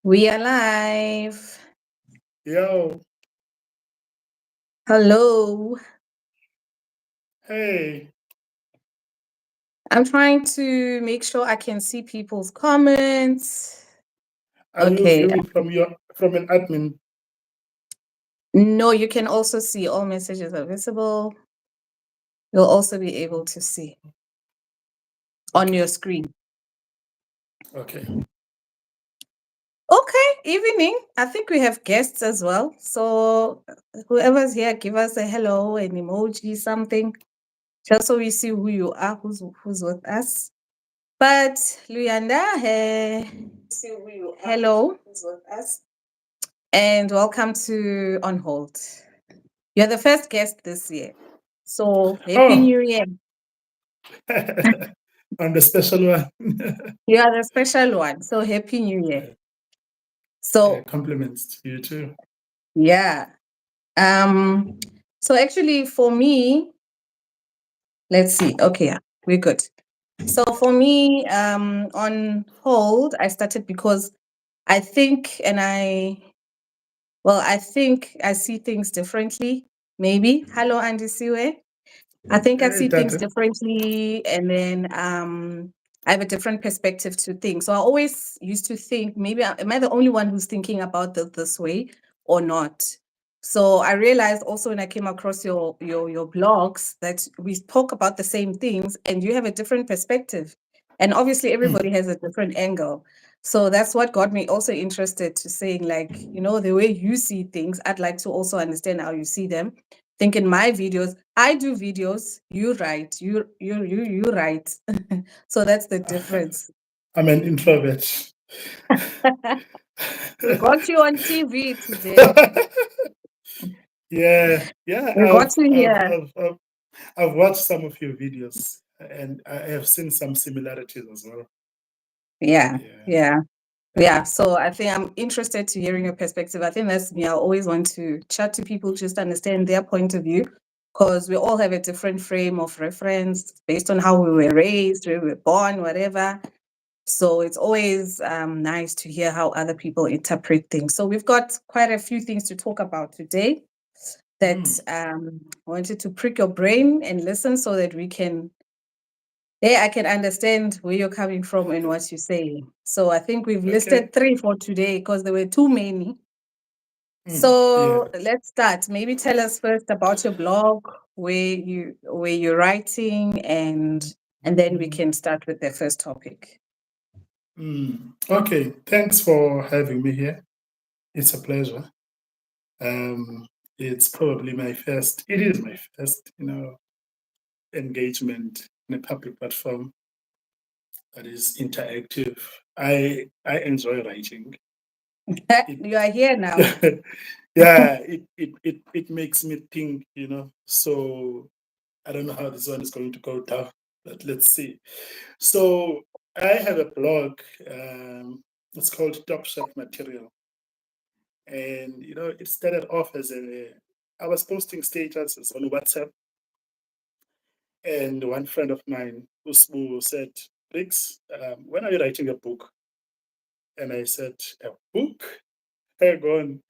We are live. Yo, Hello. hey, I'm trying to make sure I can see people's comments. are you Okay. viewing from an admin? No, you can also see all messages are visible. You'll also be able to see on Okay, your screen. okay. Okay, evening. I think we have guests as well. So whoever's here, give us a hello, an emoji, something, just so we see who you are, who's with us. But Luyanda, hello. And welcome to On Hold. You're the first guest this year. So Happy Oh, New Year. I'm the special one. You are the special one. So Happy New Year. So Compliments to you too. yeah. Um, so actually for me, let's see. Okay, yeah, we're good. So for me, on hold, I started because I think and I I think I see things differently. Maybe. Hello, Andy Siwe. I think I Hey, see things Tata. differently, and then I have a different perspective to things. So I always used to think, maybe am I the only one who's thinking about it this way or not? So I realized also when I came across your blogs that we talk about the same things, and you have a different perspective, and obviously everybody has a different angle. So that's what got me also interested to saying, like, the way you see things, I'd like to also understand how you see them. Think in my videos, I do videos, you write, you write. So that's the difference. I'm an introvert. We got you on TV today. Yeah, yeah. We got you here. I've watched some of your videos, and I have seen some similarities as well. Yeah, Yeah. yeah, yeah. So I think I'm interested to hearing your perspective. I think that's me. I always want to chat to people, just understand their point of view, because we all have a different frame of reference based on how we were raised, where we were born, whatever. So it's always nice to hear how other people interpret things. So we've got quite a few things to talk about today that Mm, wanted to prick your brain and listen so that I can understand where you're coming from and what you're saying. So I think we've okay. listed 3 for today because there were too many. Yeah. So let's start. Maybe tell us first about your blog, where you're writing, and then we can start with the first topic. Okay. Thanks for having me here. It's a pleasure. Um, it's probably it is my first, engagement in a public platform that is interactive. I enjoy writing. It, You are here now. yeah, it makes me think, So I don't know how this one is going to go down, but let's see. So I have a blog. It's called Top Shelf Material, and it started off as I was posting statuses on WhatsApp, and one friend of mine who said, Briggs, when are you writing a book? And I said, a book? Hang on,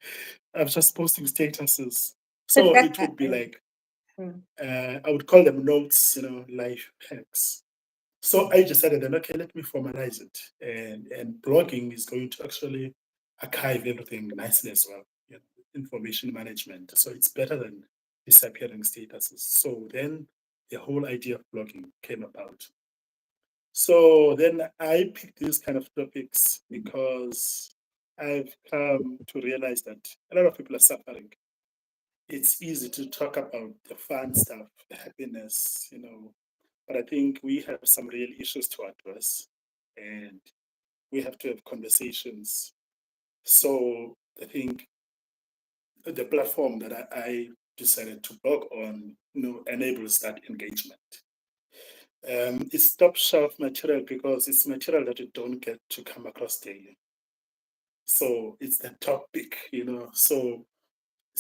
I'm just posting statuses. So it would be like, Mm. I would call them notes, life hacks. So I decided then, okay, let me formalize it. And blogging is going to actually archive everything nicely as well, information management. So it's better than disappearing statuses. So then the whole idea of blogging came about. So then I picked these kind of topics because I've come to realize that a lot of people are suffering. It's easy to talk about the fun stuff, the happiness, but I think we have some real issues to address, and we have to have conversations. So I think the platform that I decided to blog on, enables that engagement. It's top shelf material because it's material that you don't get to come across daily. So it's the topic, So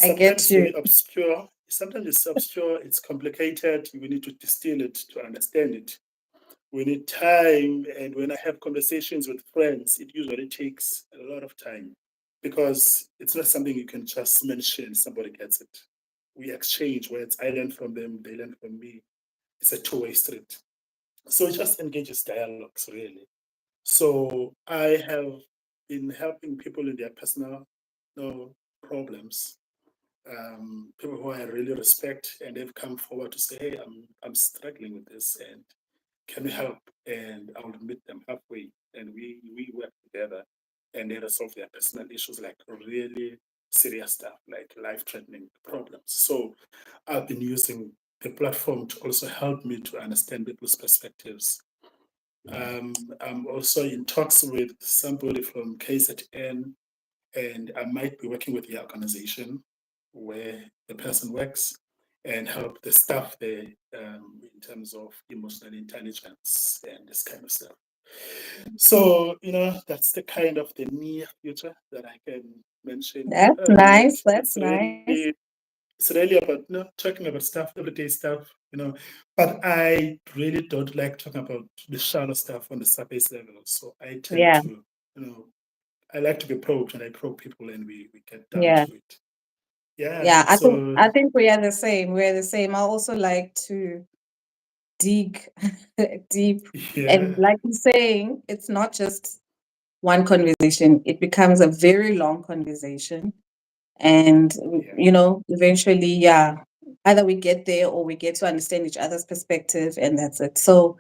I get sometimes you. very obscure. Sometimes it's obscure, it's complicated. We need to distill it to understand it. we need time. And when I have conversations with friends, it usually takes a lot of time because it's not something you can just mention, somebody gets it. We exchange words. I learn from them, they learn from me. It's a two-way street. So it just engages dialogues, really. So I have been helping people in their personal, problems, people who I really respect, and they've come forward to say, "Hey, I'm struggling with this, and can you help?" And I will meet them halfway, and we work together, and they resolve their personal issues, like really serious stuff, like life-threatening problems. So I've been using the platform to also help me to understand people's perspectives. I'm also in talks with somebody from KZN, and I might be working with the organization where the person works and help the staff there, in terms of emotional intelligence and this kind of stuff. So, that's the kind of the near future that I can mention. That's But nice. That's nice. it's really about, talking about stuff, everyday stuff. But I really don't like talking about the shallow stuff on the surface level. So I tend Yeah. to, I like to be probed, and I probe people, and we get down Yeah. to it. Yeah. Yeah. I think So I think we are the same. We're the same. I also like to dig deep. And yeah, like you're saying, it's not just one conversation, it becomes a very long conversation. And, yeah. eventually, yeah, either we get there or we get to understand each other's perspective, and that's it. So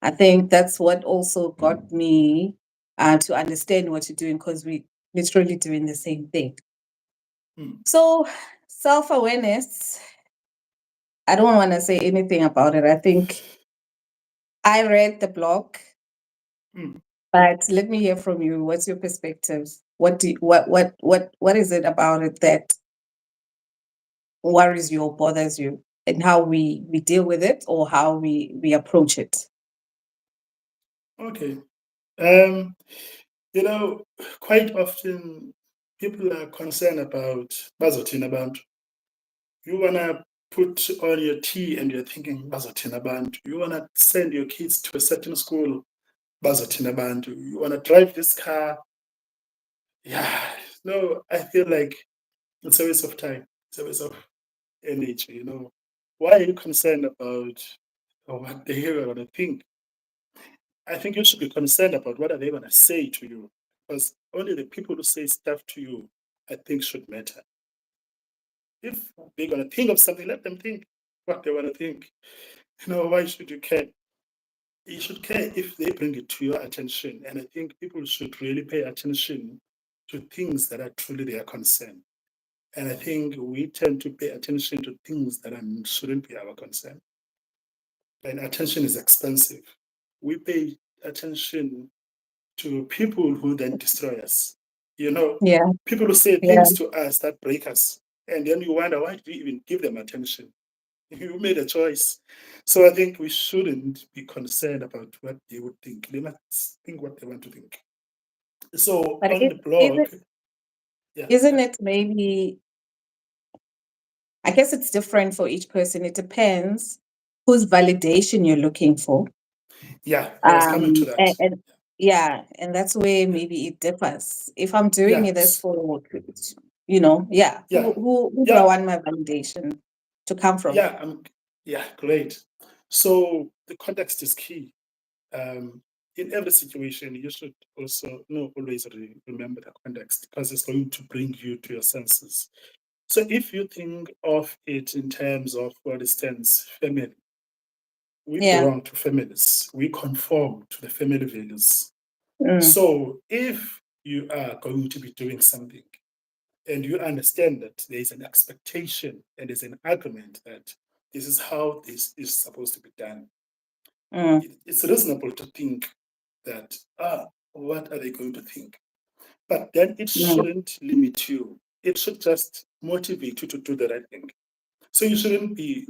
I think that's what also got me to understand what you're doing, because we literally doing the same thing. Mm, So self-awareness, I don't want to say anything about it. I think I read the blog, mm. but let me hear from you. What's your perspective? What is it about it that worries you or bothers you, and how we deal with it, or how we approach it? Okay. Um, you know, quite often people are concerned about Bazothini abantu. You wanna put on your tea and you're thinking Bazothini abantu. You wanna send your kids to a certain school, Bazothini abantu. You wanna drive this car. Yeah. No, I feel like it's a waste of time. It's a waste of energy. Why are you concerned about what they're gonna think? I think you should be concerned about what are they gonna say to you. Because only the people who say stuff to you, I think, should matter. If they're gonna think of something, let them think what they wanna think. Why should you care? You should care if they bring it to your attention. And I think people should really pay attention to things that are truly their concern. And I think we tend to pay attention to things that shouldn't be our concern. And attention is expensive. We pay attention to people who then destroy us. Yeah, People who say yeah. things to us that break us. And then you wonder, why did we even give them attention? You made a choice. So I think we shouldn't be concerned about what they would think. They must think what they want to think. So But on the is blog, it yeah, isn't yeah, it maybe, I guess it's different for each person. It depends whose validation you're looking for. yeah, I was coming to that. And yeah, and that's where maybe it differs. If I'm doing Yeah, it as for, yeah, who yeah, who do I yeah, want my validation to come from? yeah, yeah, great. So the context is key. In every situation, you should also always remember the context, because it's going to bring you to your senses. So if you think of it in terms of, for instance, family, we Yeah. belong to families, we conform to the family values. Mm, So if you are going to be doing something and you understand that there is an expectation and there's an agreement that this is how this is supposed to be done, mm, it's reasonable to think that, what are they going to think? But then it mm, shouldn't limit you. It should just motivate you to do the right thing. So you shouldn't be,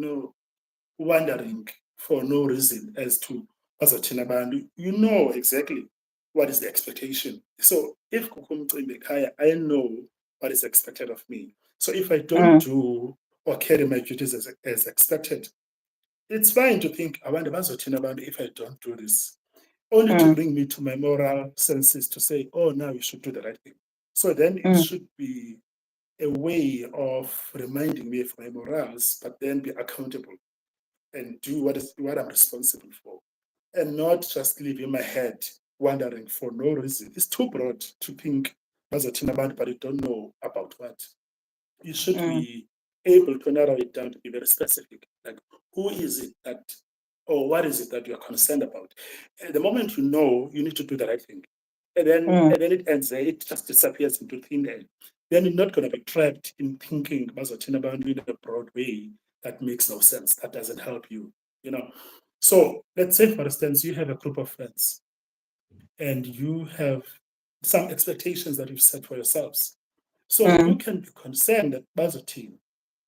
wondering for no reason as to Bazothini abantu. You know exactly what is the expectation. So if kukumcimbi ekhaya, I know what is expected of me. So if I don't mm, do or carry my duties as expected, it's fine to think abantu Bazothini abantu if I don't do this. only to bring me to my moral senses to say, oh, now you should do the right thing. So then it should be a way of reminding me of my morals, but then be accountable and do what I'm responsible for, and not just leave in my head wandering for no reason. It's too broad to think Bazothini abantu, but you don't know about what. You should be able to narrow it down to be very specific. Like, who is it that, or what is it that you're concerned about? And the moment you know, you need to do the right thing. And then it ends there, it just disappears into thin air. Then you're not going to be trapped in thinking Bazothini abantu in a broad way that makes no sense, that doesn't help you, you know. So let's say, for instance, you have a group of friends and you have some expectations that you've set for yourselves. So you can be concerned at Bazothini,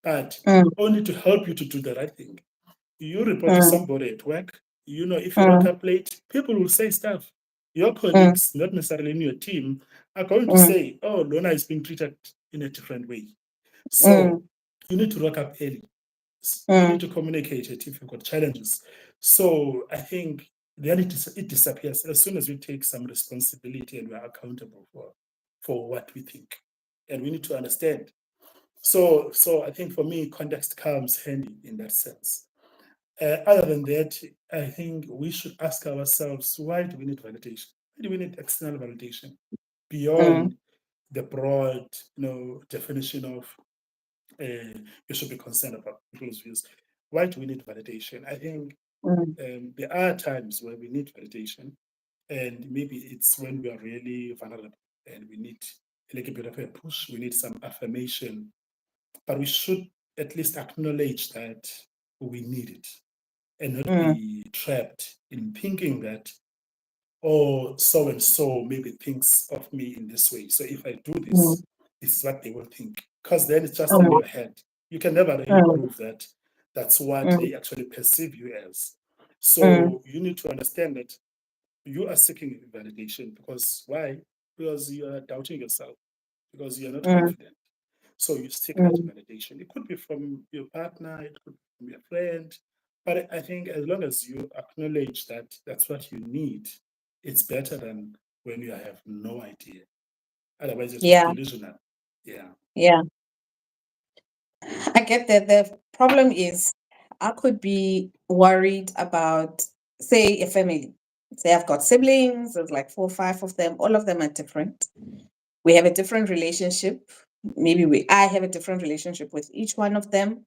but only to help you to do the right thing. You report to somebody at work, you know, if you rock up late, people will say stuff. Your colleagues, not necessarily in your team, are going to say, oh, Lona is being treated in a different way. So you need to rock up early. You need to communicate it if you've got challenges. So I think then it disappears as soon as we take some responsibility and we're accountable for what we think. And we need to understand. So I think for me, context comes handy in that sense. Other than that, I think we should ask ourselves, why do we need validation? Why do we need external validation beyond the broad, definition of you should be concerned about people's views? Why do we need validation? I think there are times where we need validation, and maybe it's when we are really vulnerable and we need a little bit of a push, we need some affirmation, but we should at least acknowledge that we need it and not be trapped in thinking that, oh, so and so maybe thinks of me in this way. So if I do this, this is what they will think. Because then it's just in your head. You can never really prove that that's what they actually perceive you as. So you need to understand that you are seeking validation because why? Because you are doubting yourself, because you are not confident. So you seek that validation. It could be from your partner, it could be from your friend. But I think as long as you acknowledge that that's what you need, it's better than when you have no idea. Otherwise, it's just delusional. Yeah. Yeah. I get that. The problem is, I could be worried about, say, a family. Say I've got siblings, there's like 4 or 5 of them, all of them are different. We have a different relationship. Maybe I have a different relationship with each one of them,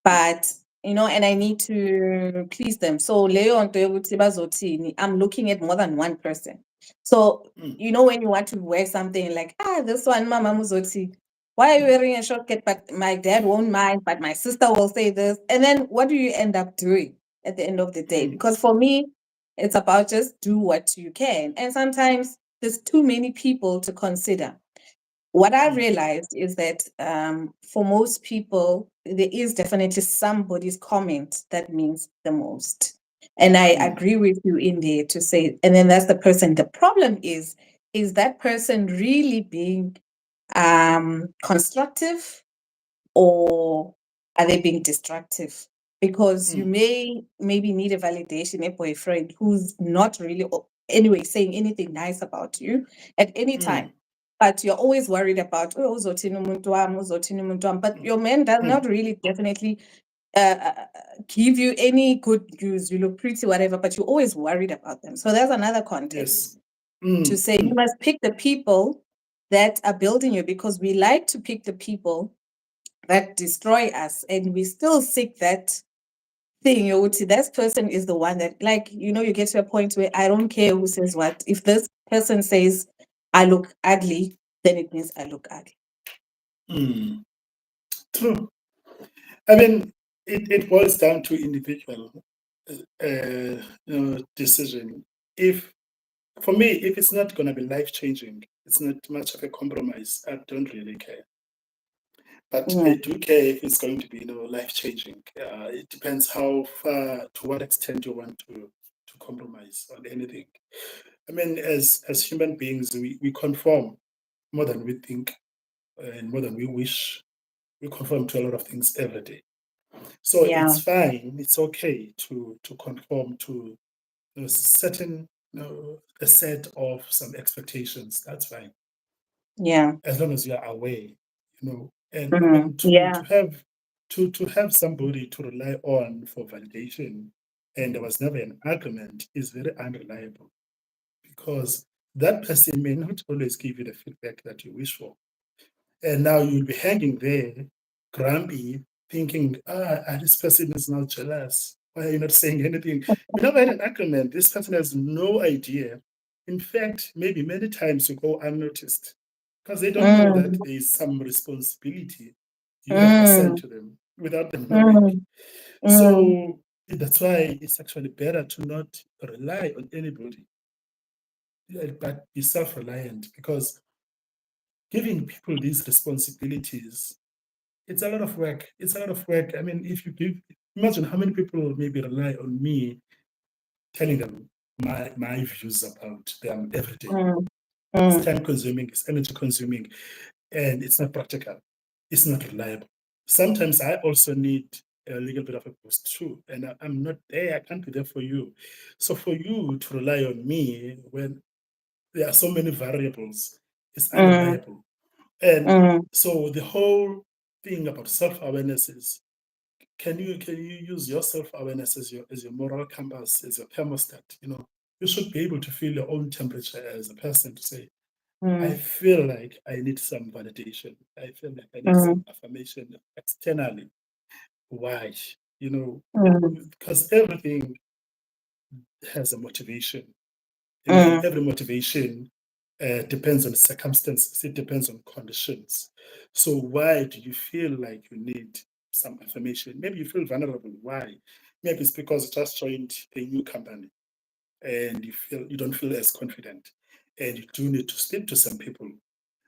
but and I need to please them. So leyo nto yokuthi bazothini, I'm looking at more than one person. So when you want to wear something like, this one mama muzothi, why are you wearing a short skirt? But my dad won't mind, but my sister will say this. And then what do you end up doing at the end of the day? Because for me, it's about just do what you can. And sometimes there's too many people to consider. What I realized is that for most people, there is definitely somebody's comment that means the most. And I agree with you in there to say, and then that's the person. The problem is that person really being constructive, or are they being destructive? Because you maybe need a validation, a boyfriend who's not really anyway saying anything nice about you at any time. But you're always worried about, oh, uzothini umuntu wami, uzothini umuntu wami. But your man does not really definitely give you any good news. You look pretty, whatever, but you're always worried about them. So there's another context to say you must pick the people that are building you, because we like to pick the people that destroy us, and we still seek that thing. You would see this person is the one that, like, you get to a point where I don't care who says what. If this person says I look ugly, then it means I look ugly. True. I mean, it boils down to individual decision. For me, if it's not going to be life-changing, it's not much of a compromise. I don't really care. But I do care if it's going to be, life-changing. It depends how far, to what extent you want to compromise on anything. I mean, as human beings, we conform more than we think and more than we wish. We conform to a lot of things every day. So it's fine. It's okay to conform to certain a set of some expectations. That's fine, Yeah. as long as you are aware, And I Mm. mean, Yeah. to have somebody to rely on for validation, and there was never an argument, is very unreliable, because that person may not always give you the feedback that you wish for. And now you'll be hanging there, grumpy, thinking, this person is now jealous. Why are you not saying anything? You never had an argument. This person has no idea. In fact, maybe many times you go unnoticed because they don't know that Mm. there is some responsibility you have assigned Mm. to them without them knowing. Mm. Mm. So that's why it's actually better to not rely on anybody, but be self-reliant, because giving people these responsibilities, it's a lot of work. It's a lot of work. I mean, if you imagine how many people maybe rely on me telling them my views about them every day. Mm. It's Mm. time consuming, it's energy consuming, and it's not practical. It's not reliable. Sometimes I also need a little bit of a boost too, and I'm not there. I can't be there for you. So for you to rely on me when there are so many variables, it's Mm. unreliable. And Mm. so the whole thing about self-awareness is, can you use your self-awareness as your moral compass, as your thermostat? You should be able to feel your own temperature as a person, to say, I Mm. feel like I need some validation. I feel like I need some Mm. affirmation externally. Why? You know, Mm. because everything has a motivation, and Mm. every motivation depends on circumstances, it depends on conditions. So why do you feel like you need some affirmation? Maybe you feel vulnerable. Why? Maybe it's because you just joined a new company and you don't feel as confident, and you do need to speak to some people.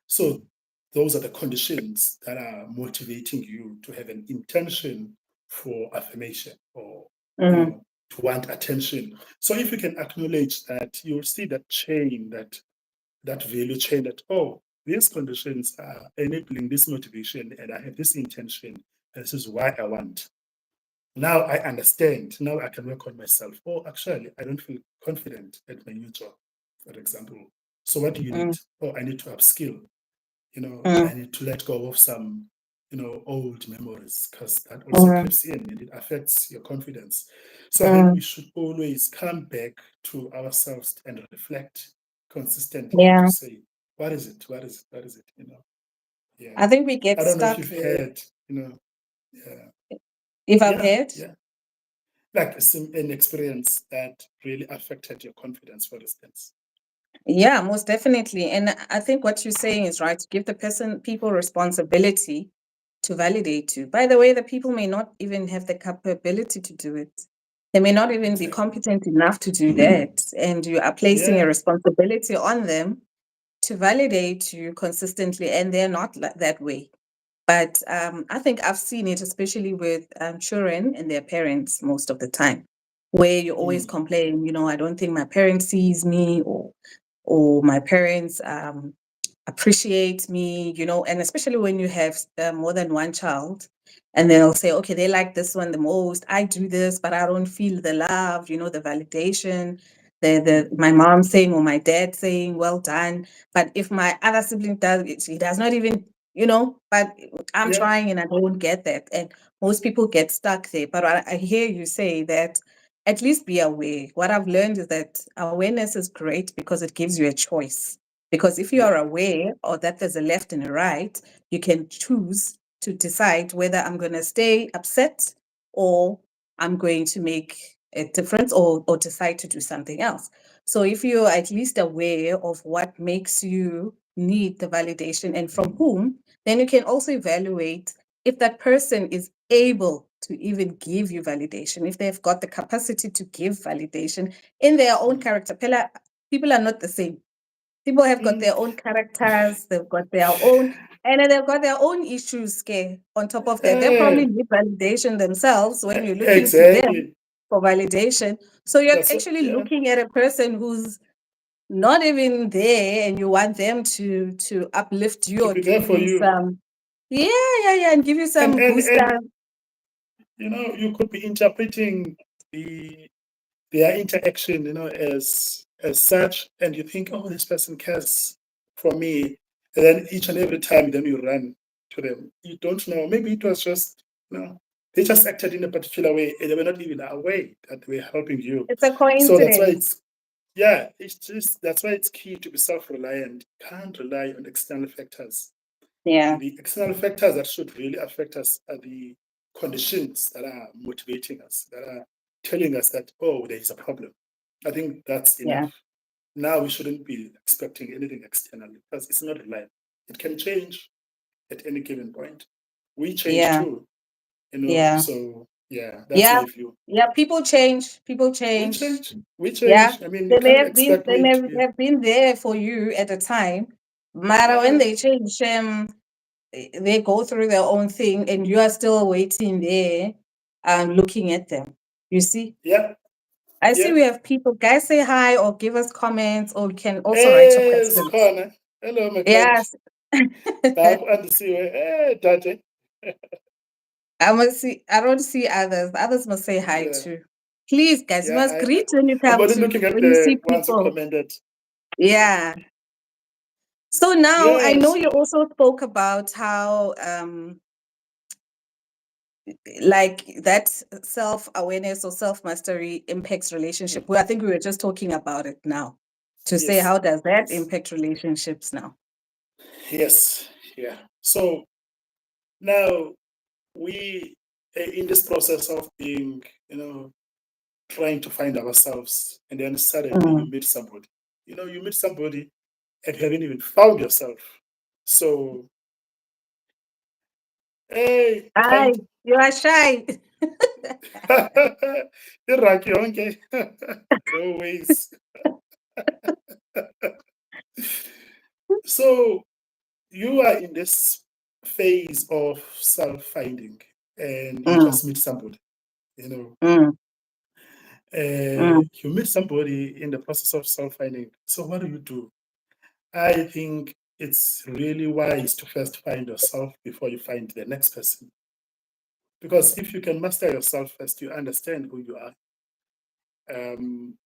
So those are the conditions that are motivating you to have an intention for affirmation, or Mm. to want attention. So if you can acknowledge that, you'll see that chain, that value chain, that, oh, these conditions are enabling this motivation, and I have this intention. This is why I want. Now I understand. Now I can work on myself. Oh, actually, I don't feel confident at my new job, for example. So what do you need? Mm. Oh, I need to upskill. I Mm. need to let go of some, old memories, because that also Mm. creeps in and it affects your confidence. So I think Mm. we should always come back to ourselves and reflect consistently to Yeah. say, what is it? What is it? What is it? Yeah. I think we get I don't know if stuck you've there. had, yeah, If I've yeah, had, yeah, like an experience that really affected your confidence, for instance. yeah, most definitely. And I think what you're saying is right. Give the people responsibility to validate you. By the way, the people may not even have the capability to do it. They may not even be Exactly. competent enough to do that. And you are placing a Yeah. responsibility on them to validate you consistently, and they're not that way. But I think I've seen it, especially with children and their parents, most of the time, where you always Mm. complain, I don't think my parent sees me, or my parents appreciate me, and especially when you have more than one child, and they'll say, okay, they like this one the most. I do this, but I don't feel the love, the validation, my mom saying or my dad saying, well done. But if my other sibling does it, he does not even, but I'm Yeah. trying and I don't get that. And most people get stuck there. But I hear you say that at least be aware. What I've learned is that awareness is great because it gives you a choice. Because if you Yeah. are aware or that there's a left and a right, you can choose to decide whether I'm going to stay upset or I'm going to make a difference, or decide to do something else. So if you're at least aware of what makes you need the validation and from whom, then you can also evaluate if that person is able to even give you validation, if they've got the capacity to give validation in their own Mm. character. People are not the same. People have got Mm. their own characters, they've got their own, and then they've got their own issues, okay, on top of that. They probably Eh, need validation themselves when you're looking to them exactly. for validation. So you're That's what, actually yeah, looking at a person who's not even there, and you want them to uplift you to or be there give for you you. some, yeah, yeah, yeah, and give you And some and booster. and you could be interpreting their interaction, as as such, and you think, oh, this person cares for me, and then each and every time, then you run to them. You don't know. Maybe it was just, they just acted in a particular way, and they were not even aware that they were helping you. It's a So that's why coincidence. that's why it's key to be self-reliant. You can't rely on external factors. Yeah. The external factors that should really affect us are the conditions that are motivating us, that are telling us that, oh, there is a problem. I think that's Yeah. enough. Now we shouldn't be expecting anything externally because it's not reliable. It can change at any given point. We change Yeah. too, Yeah. so yeah, that's Yeah. my view. Yeah. People change. People We change. change. We Yeah. change. I mean, you They may can't have been expect me to be. have been there for you at a time, but when Yeah, they change, they go through their own thing and you are still waiting there looking at them. You see? yeah, I see yeah. we have people. Guys, say hi or give us comments, or you can also write your Hey, questions. Zikhona. Hello, my friend. Yes. Now, understand. Hey, Tate. I don't see others. Others must say hi Yeah, too. Please, guys, you yeah. must greet I'm only looking at when you see the ones who people. commented. Yeah. So now I know Yes. you also spoke about how like that self-awareness or self-mastery impacts Mm, relationship. Well, I think we were just talking about it now to say yes. how does that Yes. impact relationships now? Yes. Yeah. So now we, in this process of being, trying to find ourselves, and then suddenly you Mm. meet somebody. You meet somebody and you haven't even found yourself. So, hey, Hi, kind. you are shy. Iraki, okay. No ways. So you are in this phase of self-finding, and you Mm, just meet somebody. You know, mm, mm. you meet somebody in the process of self-finding. So what do? I think it's really wise to first find yourself before you find the next person. Because if you can master yourself first, you understand who you are.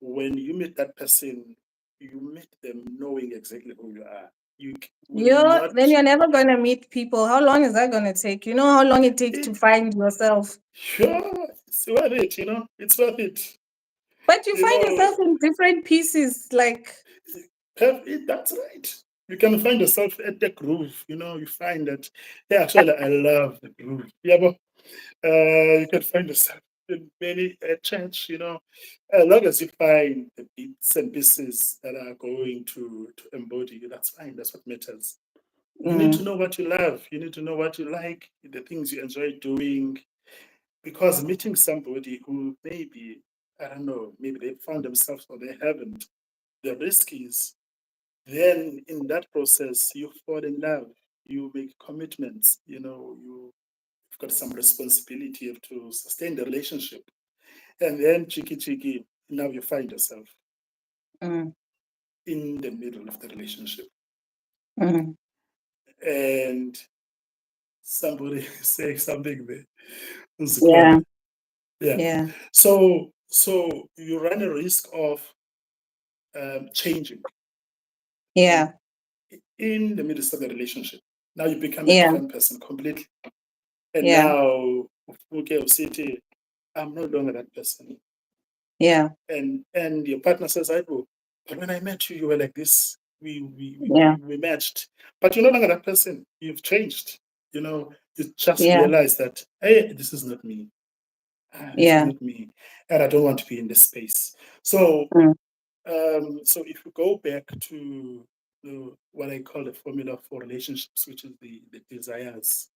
When you meet that person, you meet them knowing exactly who you are. You will Then not. you're never gonna meet people. How long is that gonna take? You know how long it takes to It, find yourself. sure, it's worth it. It's worth it. But you You find know, yourself in different pieces. Like, that's right. You can find yourself at the groove. You find that, yeah, actually, I love the groove. Yeah, but you can find yourself in many church, as long as you find the bits and pieces that are going to embody you, that's fine. That's what matters. You need to mm, know what you love. You need to know what you like, the things you enjoy doing, because meeting somebody who maybe, I don't know, maybe they found themselves or they haven't, the risk is then in that process you fall in love, you make commitments, you've got some responsibility, you have to sustain the relationship, and then cheeky, now you find yourself mm, in the middle of the relationship, mm. and somebody saying something there was Yeah, corner. Yeah. yeah, So you run a risk of changing in yeah, in the midst of the relationship. Now you become a yeah, different person completely. And yeah, now, okay, city, I'm no longer that person. yeah, And your partner says, I go, but when I met you, you were like this. yeah, We matched. But you're no longer that person. You've changed. You just yeah, realize that, hey, this is not me. This is yeah. not me. And I don't want to be in this space. So Mm, so if we go back to what I call the formula for relationships, which is the desires,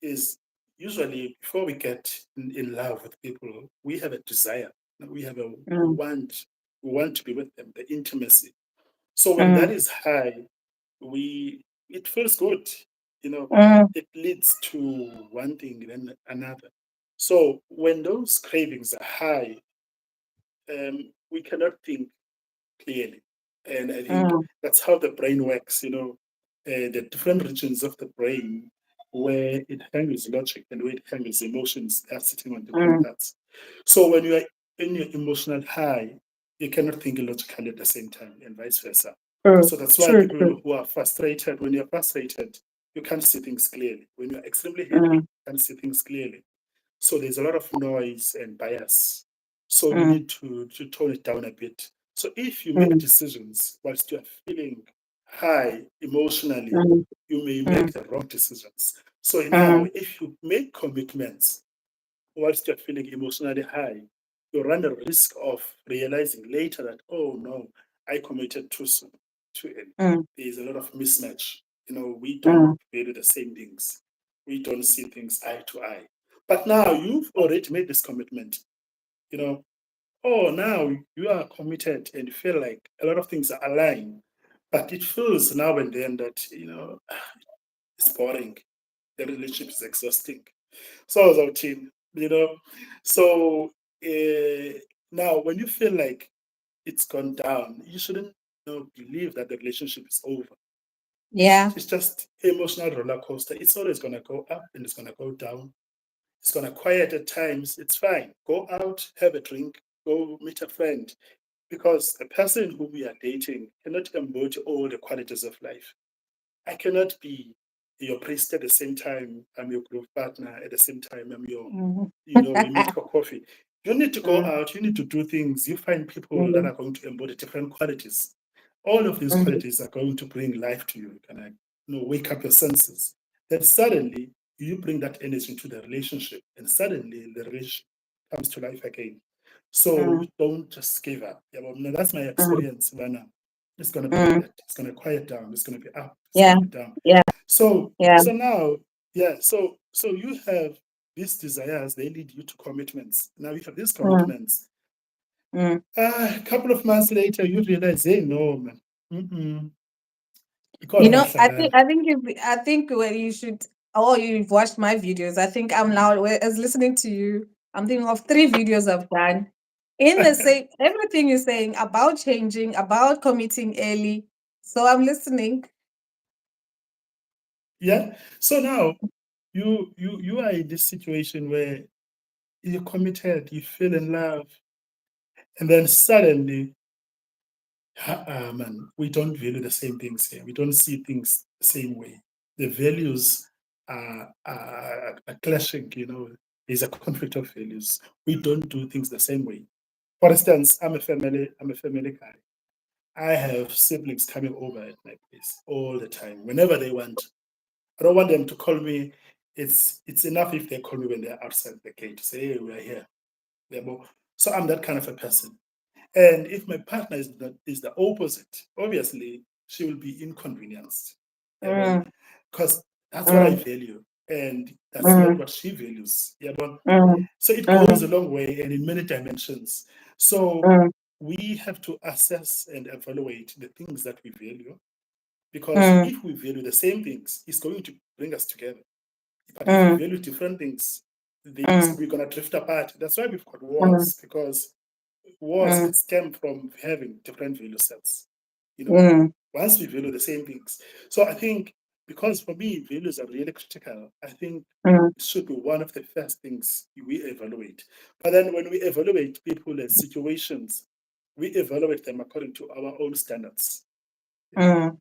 is usually before we get in love with people, we have a desire. We have a mm, we want to be with them, the intimacy. So when that mm, is high, it feels good, mm, it leads to one thing, then another. So when those cravings are high, we cannot think clearly. And I think mm, that's how the brain works, the different regions of the brain where it handles logic and where it handles emotions are sitting on different mm, parts. So when you are in your emotional high, You cannot think logically at the same time, and vice versa. True. So that's why True. people True. who are frustrated, when you're frustrated, you can't see things clearly. When you're extremely happy, Mm, you can't see things clearly. So there's a lot of noise and bias. So you mm, need to tone it down a bit. So if you make mm, decisions whilst you are feeling high emotionally, mm, you may mm, make the wrong decisions. So now, mm, if you make commitments whilst you're feeling emotionally high, you run the risk of realizing later that, oh no, I committed too soon, too early. mm, There's a lot of mismatch. We don't mm. value the same things. We don't see things eye to eye. But now you've already made this commitment, you know. Oh, now you are committed and you feel like a lot of things are aligned. But it feels now and then that, it's boring. The relationship is exhausting. So I was our team, So now, when you feel like it's gone down, you shouldn't believe that the relationship is over. Yeah. It's just emotional roller coaster. It's always gonna go up and it's gonna go down. It's gonna quiet at times. It's fine. Go out, have a drink, go meet a friend, because the person who we are dating cannot embody all the qualities of life. I cannot be your priest at the same time I'm your group partner, at the same time I'm your, Mhm. we meet for coffee. You need to go Mm, out, you need to do things, you find people that mm, are going to embody different qualities. All of these mm, qualities are going to bring life to you. Can I wake up your senses? Then suddenly you bring that energy into the relationship, and suddenly the relationship comes to life again. So mm, you don't just give up. Yeah, well, no, that's my mm, experience, Lana. It's gonna be like mm. that. It's gonna quiet down. It's gonna be up. It's Yeah. gonna be down. Yeah. So Yeah. so now, yeah. So you have these desires. They lead you to commitments. Now you have these Mm, commitments. mm. A couple of months later, you realize, hey, no, man. Mm-mm. I think when you should, oh, you've watched my videos. I think I'm now, as listening to you, I'm thinking of 3 videos I've done in the same, everything you're saying about changing, about committing early. So I'm listening. Yeah. So now you are in this situation where you're committed, you feel in love, and then suddenly, man, we don't value the same things here. We don't see things the same way. The values are clashing. There's a conflict of values. We don't do things the same way. For instance, I'm a family guy. I have siblings coming over at my place all the time, whenever they want. I don't want them to call me. It's enough if they call me when they're outside the gate to say, hey, we're here. So I'm that kind of a person. And if my partner is the opposite, obviously she will be inconvenienced. Mm, Because that's what I mm, value. And that's not mm, what she values. mm, So it goes mm, a long way and in many dimensions. So mm, we have to assess and evaluate the things that we value, because mm, if we value the same things, it's going to bring us together. But if we mm, value different things, mm, we're going to drift apart. That's why we've got mm, wars, because wars mm, stem from having different value sets. You know, mm, once we value the same things. So I think, because for me, values are really critical, I think mm, it should be one of the first things we evaluate. But then when we evaluate people and situations, we evaluate them according to our own standards. You know, mm.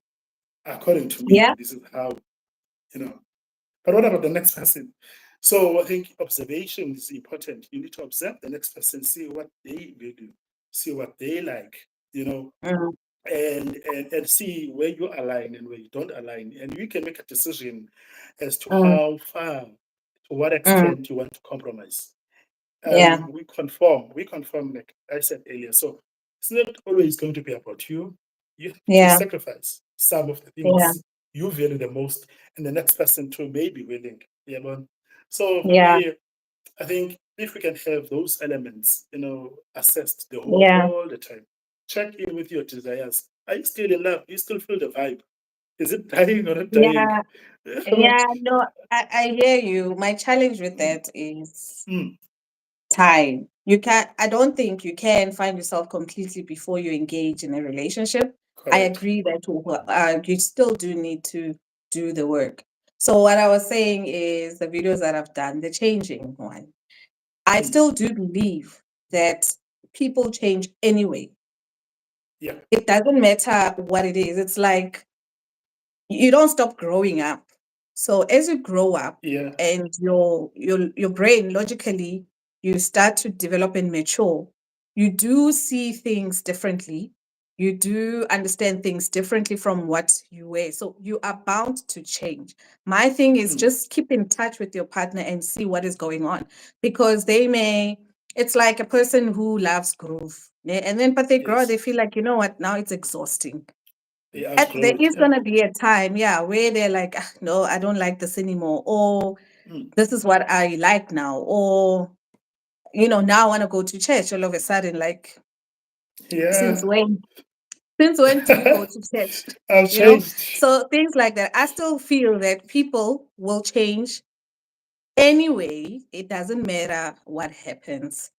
according to me, Yeah. this is how, you know. But what about the next person? So I think observation is important. You need to observe the next person, see what they do, see what they like, you know, Mm, and see where you align and where you don't align. And you can make a decision as to mm, how far, to what mm. extent you want to compromise. Yeah. We conform, like I said earlier. So it's not always going to be about you. You have to Yeah. sacrifice some of the Yeah. things you value the most, and the next person too may be willing. So for Yeah. me, I think if we can have those elements, assessed Yeah. all the time, check in with your desires. Are you still in love? Do you still feel the vibe? Is it dying or not dying? Yeah. Yeah. No, I hear you. My challenge with Mm, that is mm, time. I don't think you can find yourself completely before you engage in a relationship. I correct. agree that you still do need to do the work. So what I was saying is the videos that I've done, the changing one. I Mm, still do believe that people change anyway. Yeah. It doesn't matter what it is. It's like you don't stop growing up. So as you grow up Yeah. and your brain logically you start to develop and mature, you do see things differently. You do understand things differently from what you were. So you are bound to change. My thing is Mm. just keep in touch with your partner and see what is going on, because they may, it's like a person who loves groove. And then but they grow, they Yes. feel like, you know what, now it's exhausting. They There outgrow it. is Yeah. going to be a time, yeah, where they're like, "Ah, no, I don't like this anymore," or Mm. this is what I like now, or now I want to go to church all of a sudden. Like, since Yeah. when? Since when do you go to church? I've You know, changed. so things like that. I still feel that people will change anyway. It doesn't matter what happens.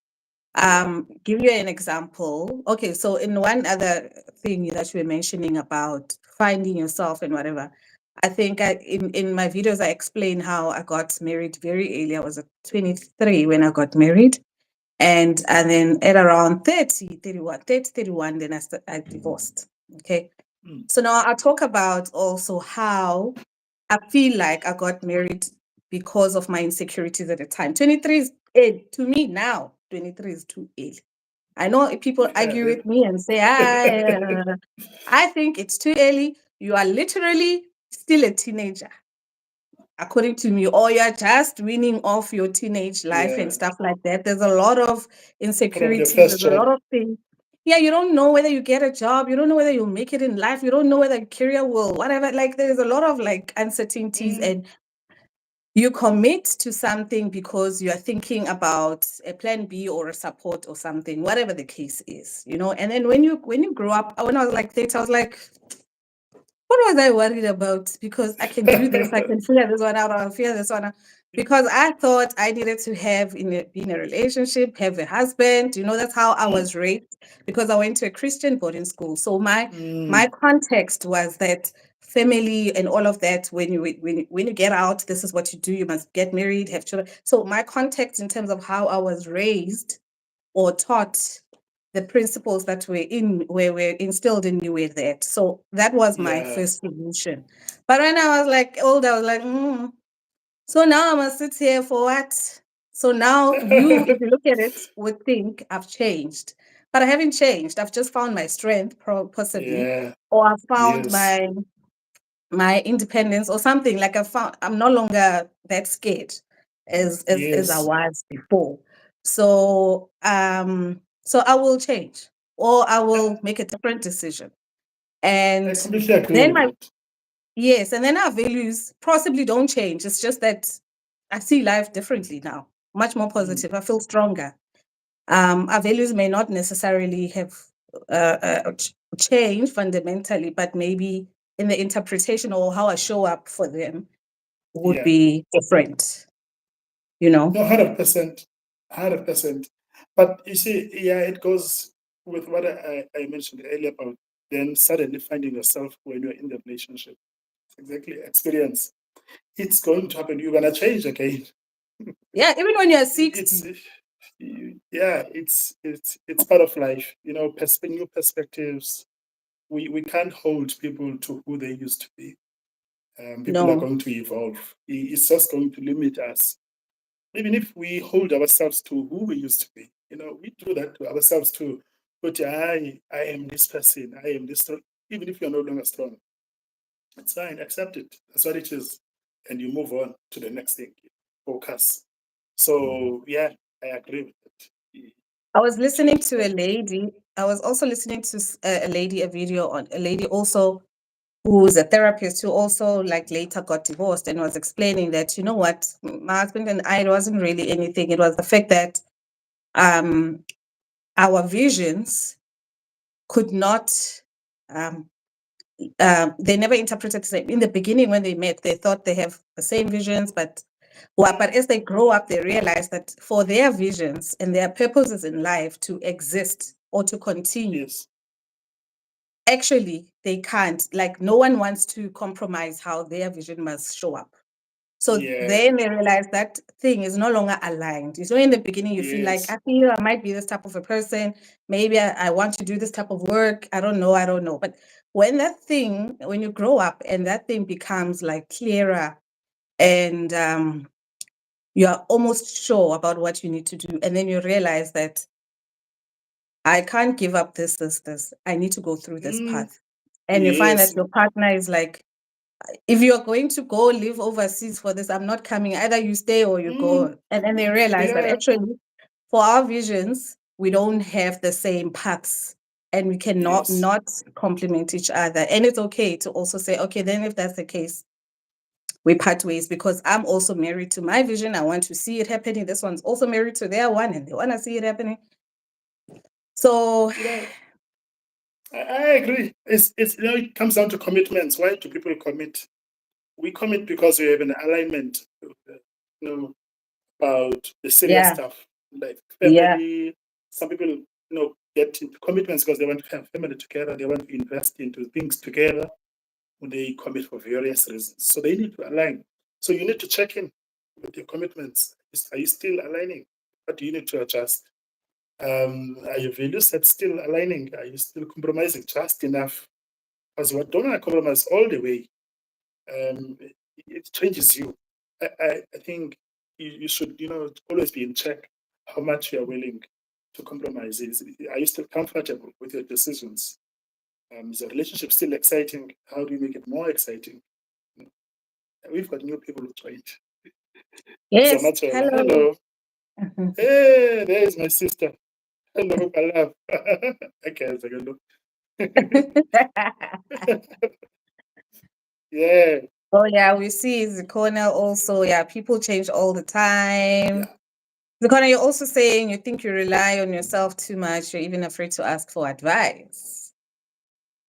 Yeah. Give you an example. Okay, so in one other thing that you were mentioning about finding yourself and whatever, I think in my videos I explain how I got married very early. I was at 23 when I got married. And then at around 30, 31, 30, 31, then I divorced. Okay. Mm. So now I'll talk about also how I feel like I got married because of my insecurities at the time. 23 is to me now, 23 is too early. I know people Yeah. argue with me and say, I think it's too early. You are literally still a teenager, according to me, or you're just winning off your teenage life and Yeah. stuff like that. There's a lot of From your insecurities. first There's a job. lot of things. Yeah, you don't know whether you get a job. You don't know whether you'll make it in life. You don't know whether your career will, whatever. Like, there's a lot of like uncertainties, Mm. and you commit to something because you are thinking about a plan B or a support or something, whatever the case is. And then when you grow up, when I was like 30, I was like, what was I worried about? Because I can do this, I can figure this one out, I'll figure this one out. Because I thought I needed to be in a relationship, have a husband. That's how I Mm. was raised, because I went to a Christian boarding school. So my Mm. context was that family and all of that. When you get out, this is what you do. You must get married, have children. So my context in terms of how I was raised or taught, the principles that were instilled in me were that. So that was my Yeah. first solution. But when I was like old, I was like, so now I must sit here for what? So now you, if you look at it, would think I've changed. But I haven't changed. I've just found my strength, possibly, Yeah. or I found Yes. my independence or something. Like I'm no longer that scared as I Yes. was before. So I will change, or I I, will make a different decision. I And completely agree then with that. yes, and then our values possibly don't change. It's just that I see life differently now, much more Mm. positive. I feel stronger. Our values may not necessarily have changed fundamentally, but maybe in the interpretation or how I show up for them would Yeah. be different, you know? No, 100%. 100%. But you see, yeah, it goes with what I mentioned earlier about then suddenly finding yourself when you're in the relationship. Exactly. Experience. It's going to happen. You're gonna change again. Yeah, even when you're It's 60. yeah, it's part of life. New perspectives. We can't hold people to who they used to be. People are No. going to evolve. It's just going to limit us. Even if we hold ourselves to who we used to be, we do that to ourselves too. But I am this person. I am this strong. Even if you're no longer strong, it's fine. Accept it. That's what it is, and you move on to the next thing. Focus. So yeah, I agree with it. I was listening Change to a that. lady. I was also listening to a video on a lady also who's a therapist who also like later got divorced and was explaining that, you know what, my husband and I, it wasn't really anything. It was the fact that um, our visions could not, um, they never interpreted the same. In the beginning, when they met, they thought they have the same visions, but as they grow up, they realize that for their visions and their purposes in life to exist or to continue, Yes. actually, they can't. Like, no one wants to compromise how their vision must show up. So Yeah. then they realize that thing is no longer aligned. So in the beginning, you feel like, Yes. I feel I might be this type of a person. Maybe I want to do this type of work. I don't know. But when you grow up and that thing becomes like clearer and you are almost sure about what you need to do, and then you realize that I can't give up this. I need to go through this path. And you find that Yes. your partner is like, if you're going to go live overseas for this, I'm not coming. Either you stay or you go. And then they realize that Yeah. actually, for our visions, we don't have the same paths and we cannot Yes. not complement each other. And it's okay to also say, okay, then if that's the case, we part ways because I'm also married to my vision. I want to see it happening. This one's also married to their one and they want to see it happening. So Yeah. I agree. It's it comes down to commitments. Why do people commit? We commit because we have an alignment, about the serious yeah, stuff like yeah, family. Some people, get into commitments because they want to have family together. They want to invest into things together. They commit for various reasons. So they need to align. So you need to check in with your commitments. Are you still aligning? What do you need to adjust? Are your values set still aligning? Are you still compromising just enough? Because what don't want to compromise all the way, it changes you. I think you should, always be in check how much you are willing to compromise. Are you still comfortable with your decisions? Is the relationship still exciting? How do you make it more exciting? We've got new people who joined. yes. Zamachola, Hello. hello. Hey, there's my sister. Hello, my love. Okay, so hello. Yeah, Oh yeah, we see Zikona also. Yeah, people change all the time. yeah. Zikona, you're also saying you think you rely on yourself too much. You're even afraid to ask for advice.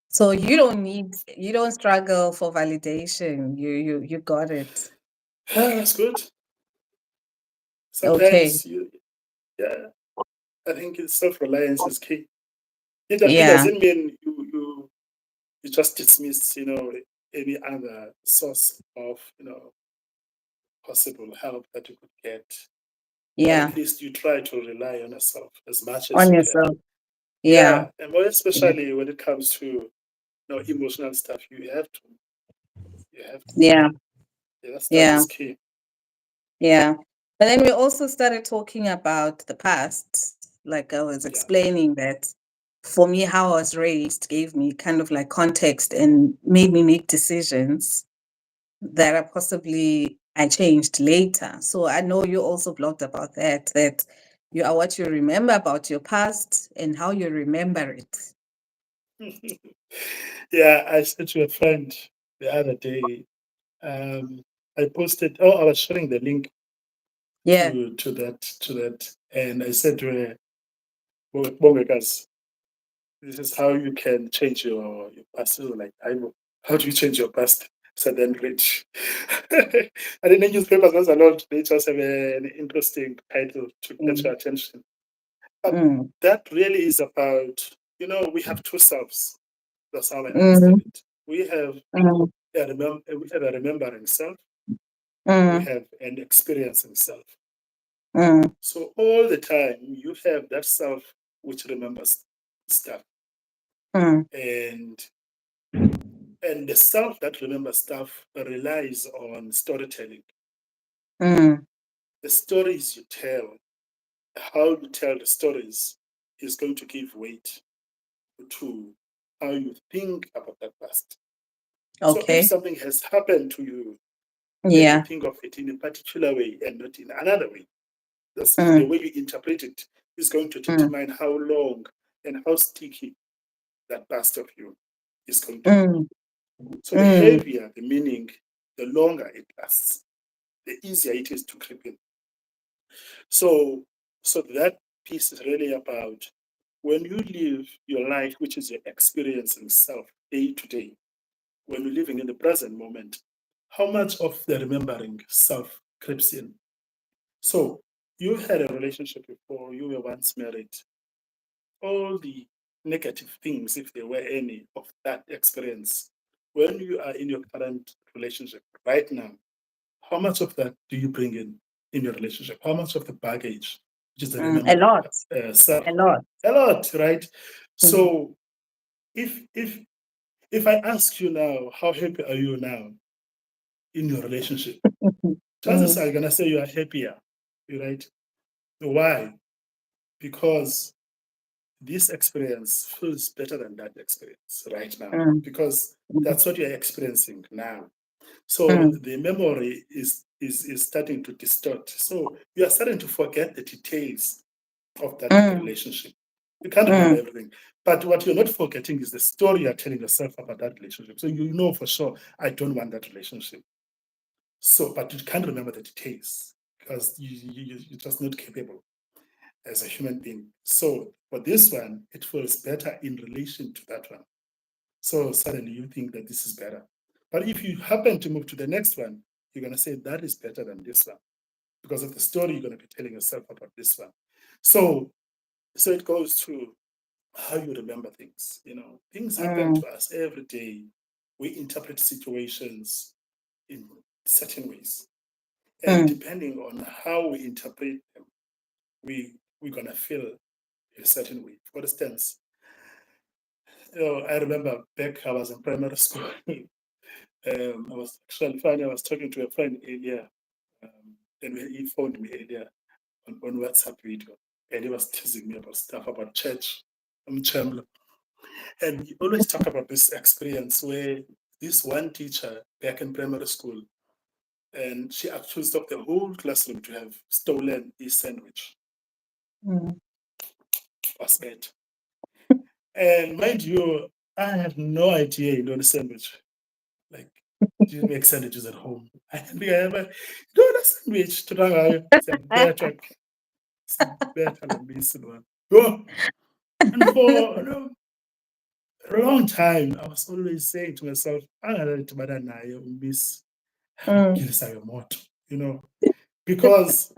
So you don't struggle for validation. You got it. That's good. Okay. Sometimes yeah, I think self-reliance is key. It Yeah. doesn't mean you just dismiss, any other source of, possible help that you could get. But Yeah. at least you try to rely on yourself as much as On you can. yourself. Yeah. Yeah, and more especially when it comes to, emotional stuff, you have to. You have to. Yeah. Yeah, that Yeah. is key. Yeah. But then we also started talking about the past. Like I was Yeah. explaining that for me, how I was raised gave me kind of like context and made me make decisions that I changed later. So I know you also blogged about that you are what you remember about your past and how you remember it. Yeah, I said to a friend the other day, I posted, I was sharing the link Yeah. to that, and I said to her, Bongekas, this is how you can change your past. So like, how do you change your past? So then rich. And in the newspapers, once a lot, they just have an interesting title to catch your Mm, attention. But mm, that really is about, we have two selves. That's how I understand mm, it. We have mm, a remembering self, we mm, have an experiencing self. mm, So all the time you have that self which remembers stuff. mm, And the self that remembers stuff relies on storytelling. mm, The stories you tell, how you tell the stories is going to give weight to how you think about that past. So if okay. something has happened to you, then you Yeah. think of it in a particular way and not in another way. The Mm, way you interpret it is going to mm, determine how long and how sticky that past of you is going to be. mm, So the mm, heavier the meaning, the longer it lasts, the easier it is to creep in. So, that piece is really about when you live your life, which is your experiencing self day to day, when you're living in the present moment, how much of the remembering self creeps in? So you had a relationship before, you were once married. All the negative things, if there were any, of that experience, when you are in your current relationship right now, how much of that do you bring in your relationship? How much of the baggage, which is the A remembering lot. self? A lot. A lot, right? Mm. So if I ask you now, how happy are you now in your relationship? Chances are gonna say you are happier, right? Why? Because this experience feels better than that experience right now, because that's what you're experiencing now. So the memory is starting to distort. So you are starting to forget the details of that relationship. You can't remember everything. But what you're not forgetting is the story you're telling yourself about that relationship. So you know for sure, I don't want that relationship. So, but you can't remember the details because you're just not capable as a human being. So for this one, it feels better in relation to that one. So suddenly you think that this is better. But if you happen to move to the next one, you're going to say that is better than this one because of the story you're going to be telling yourself about this one. So it goes to how you remember things. Things happen to us every day. We interpret situations in certain ways. And depending on how we interpret them, we're going to feel a certain way. For instance, I remember back I was in primary school. I was actually funny. I was talking to a friend earlier, and he phoned me earlier on WhatsApp video, and he was teasing me about stuff about church. I'm Chamberlain. And he always talk about this experience where this one teacher back in primary school, and she accused of the whole classroom to have stolen his sandwich. Was bad. And mind you, I had no idea he known a sandwich. Like, didn't make sandwiches at home. I think I have a sandwich to rang better. Better than this one. And for a long time, I was always saying to myself, I'm gonna to miss because